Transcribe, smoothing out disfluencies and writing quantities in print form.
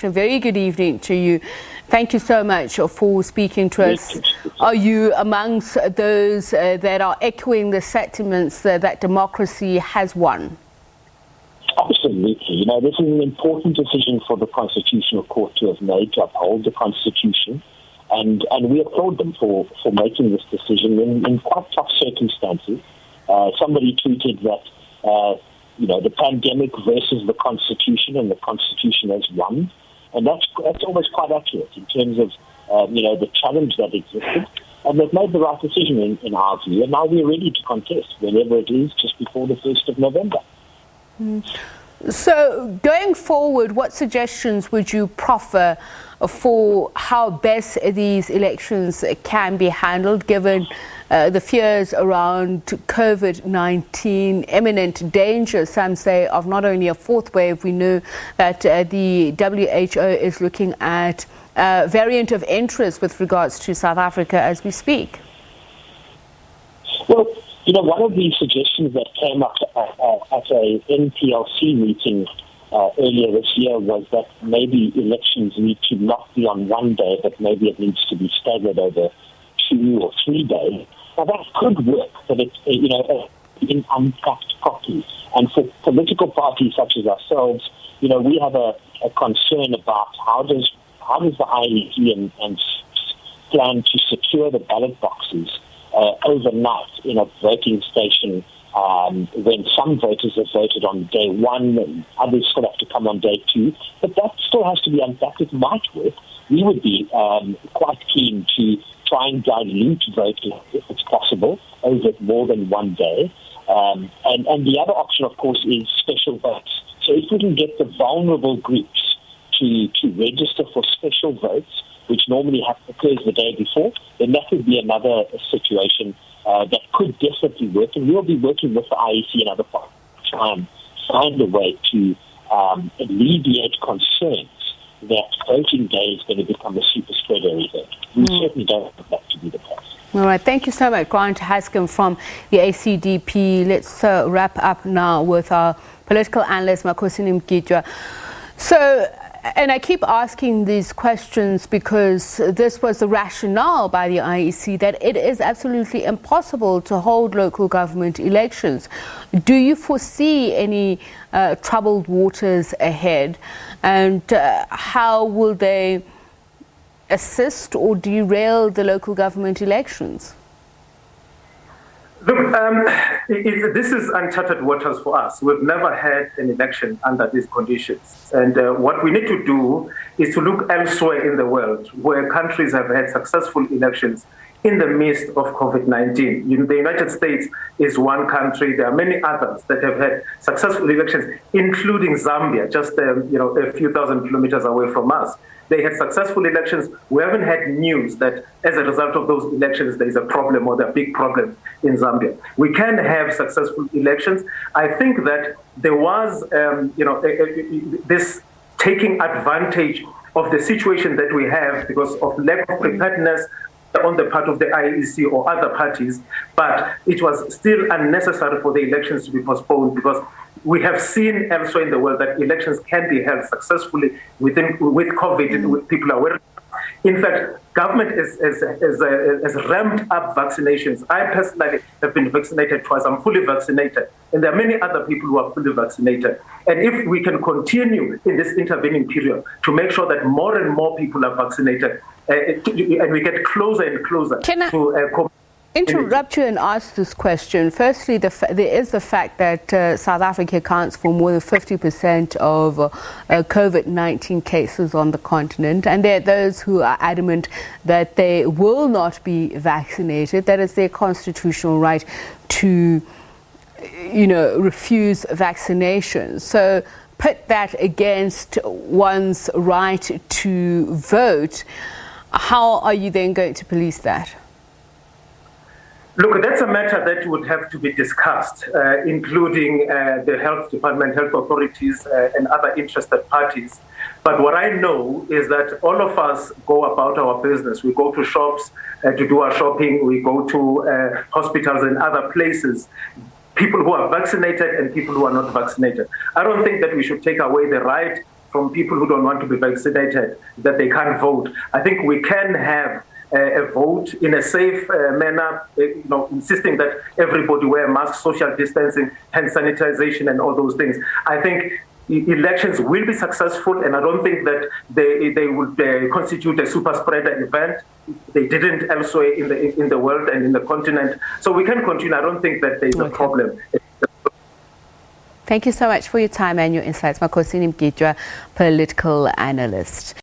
A very good evening to you. Thank you so much for speaking to us. Are you amongst those that are echoing the sentiments that democracy has won? Absolutely. You know, this is an important decision for the Constitutional Court to have made, to uphold the Constitution. And we applaud them for making this decision in quite tough circumstances. Somebody tweeted that, the pandemic versus the Constitution, and the Constitution has won. And that's almost quite accurate in terms of, the challenge that existed. And they've made the right decision in our view. And now we're ready to contest whenever it is, just before the 1st of November. So going forward, what suggestions would you proffer for how best these elections can be handled, given the fears around COVID-19, imminent danger, some say, of not only a fourth wave? We know that the WHO is looking at a variant of interest with regards to South Africa as we speak. Well, one of the suggestions that came up at a NPLC meeting earlier this year was that maybe elections need to not be on one day, but maybe it needs to be staggered over 2 or 3 days. Now that could work, but it's in uncut properly. And for political parties such as ourselves, we have a concern about how does the IEC and plan to secure the ballot boxes overnight in a voting station when some voters have voted on day one and others still have to come on day 2. But that still has to be unpacked. It might work. We would be quite keen to try and dilute voting if it's possible over more than one day. And the other option, of course, is special votes. So if we can get the vulnerable groups to register for special votes, which normally occurs the day before, then that would be another situation that could definitely work. And we'll be working with the IEC and other parties to try and find a way to alleviate concerns that voting day is going to become a super spreader event. We certainly don't want that to be the case. All right, thank you so much, Grant Haskin from the ACDP. Let's wrap up now with our political analyst, Moseneke. So, and I keep asking these questions because this was the rationale by the IEC that it is absolutely impossible to hold local government elections. Do you foresee any troubled waters ahead? And how will they assist or derail the local government elections? Look, this is uncharted waters for us. We've never had an election under these conditions. And what we need to do is to look elsewhere in the world where countries have had successful elections in the midst of COVID-19. The United States is one country. There are many others that have had successful elections, including Zambia, just a few thousand kilometers away from us. They had successful elections. We haven't had news that as a result of those elections, there is a problem or there are big problems in Zambia. We can have successful elections. I think that there was, this taking advantage of the situation that we have because of lack of preparedness on the part of the IEC or other parties, but it was still unnecessary for the elections to be postponed because we have seen elsewhere in the world that elections can be held successfully with COVID. People are aware. In fact, government has ramped up vaccinations. I personally have been vaccinated twice. I'm fully vaccinated. And there are many other people who are fully vaccinated. And if we can continue in this intervening period to make sure that more and more people are vaccinated, and we get closer and closer to interrupt you and ask this question. Firstly, there is the fact that South Africa accounts for more than 50% of COVID-19 cases on the continent, and there are those who are adamant that they will not be vaccinated. That is their constitutional right to, refuse vaccination. So put that against one's right to vote. How are you then going to police that? Look, that's a matter that would have to be discussed, including the health department, health authorities, and other interested parties. But what I know is that all of us go about our business. We go to shops to do our shopping. We go to hospitals and other places. People who are vaccinated and people who are not vaccinated. I don't think that we should take away the right from people who don't want to be vaccinated that they can't vote. I think we can have a vote in a safe manner, insisting that everybody wear masks, social distancing, hand sanitization, and all those things. I think elections will be successful, and I don't think that they would constitute a super spreader event. They didn't elsewhere in the world and in the continent. So we can continue. I don't think that there's a problem. Thank you so much for your time and your insights. Moseneke, political analyst.